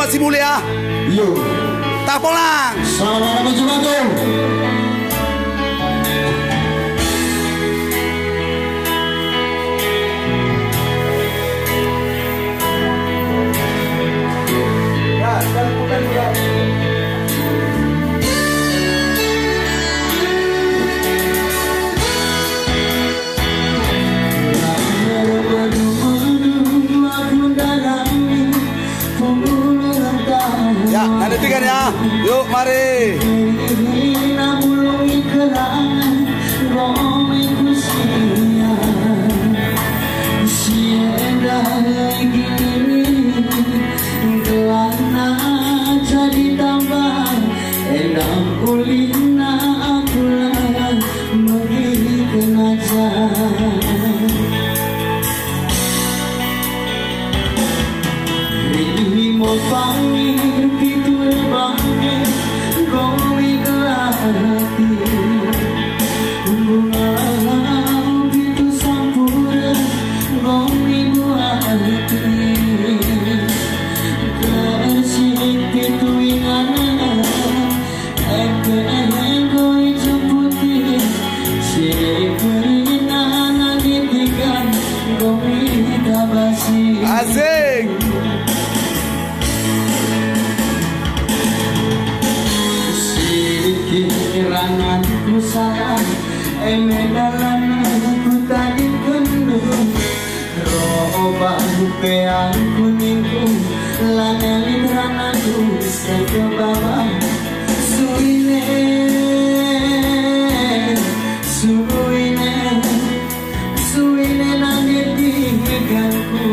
si mulia. Yo. Tak pulang. Selamat berjumpa tuh. Ya, nanti tiga ya. Yuk, mari. Asik. Kiranganku salah, emedalan aku tadi kendung. Roba peang kuningku, laneli rananku ke bawah. Suine, suine, suine nangis di gangku.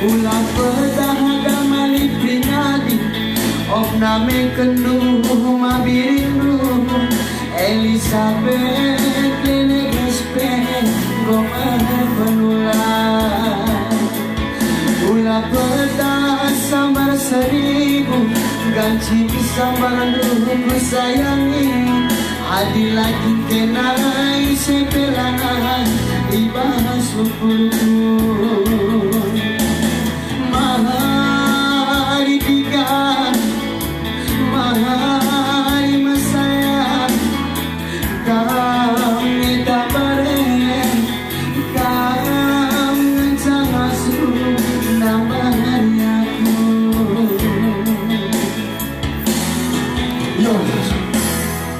Ulang perdahaga malipinadi of name kendu mabirindu Elizabeth lenegespe gomer penular ulang perdah sambar seribu ganci sambar nunggu sayangi adi lagi kenai sepelangan ibas sepuluh mahari tiga mahari masaya kami tak bareng kami ngencang asuh namanya aku. Yo.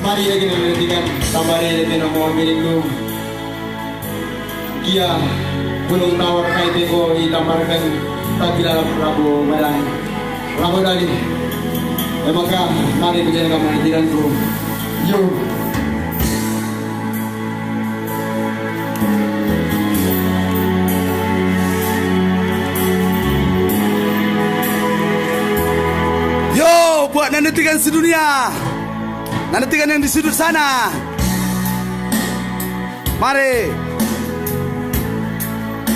Mari lagi nantikan sambarnya di nomor milikku. Kia gunung tawar kaitin ko itamarkan tagilalang Prabu Malang Prabu Dali. Maka mari berjalan ke mandiran ko. Yo. Yo, buat nantikan sedunia. Nantikan yang di sudut sana. Mari.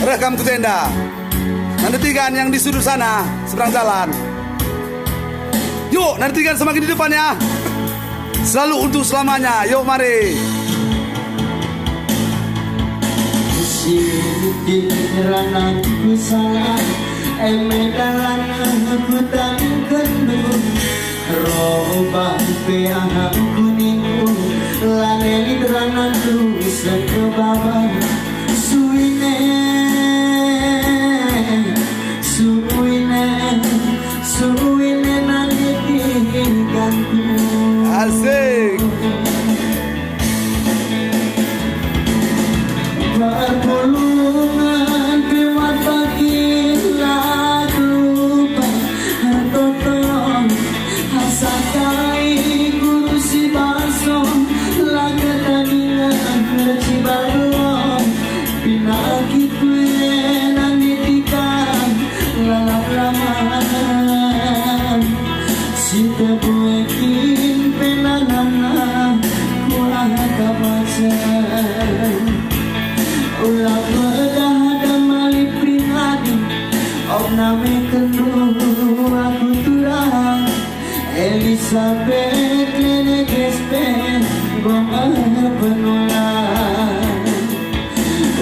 Rekam ke tenda. Nantikan yang di sudut sana, seberang jalan. Yuk, nantikan semakin di depan ya. Selalu untuk selamanya. Yuk, mari. Rananku salah, emedalan aku tak kendung. Roba peang kuningku, laneli rananku ke bawah. Suine, suine, suine nangis di gangku. Asik. Perpulungan piwat pagi lagu toton hasakai guru si baso laga tandingan ci balon pinakitku Tebuekin penanana kuah kapasan ulah bedah dan malipin lagi om name kendu aku turang Elizabeth lene gespe gong penulang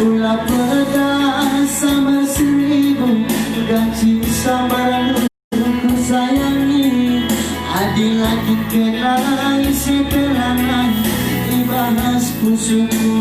ulah bedah sama seribu gaji sambaran sayangi adi lagi kenal isi pelangan dibahas pusuku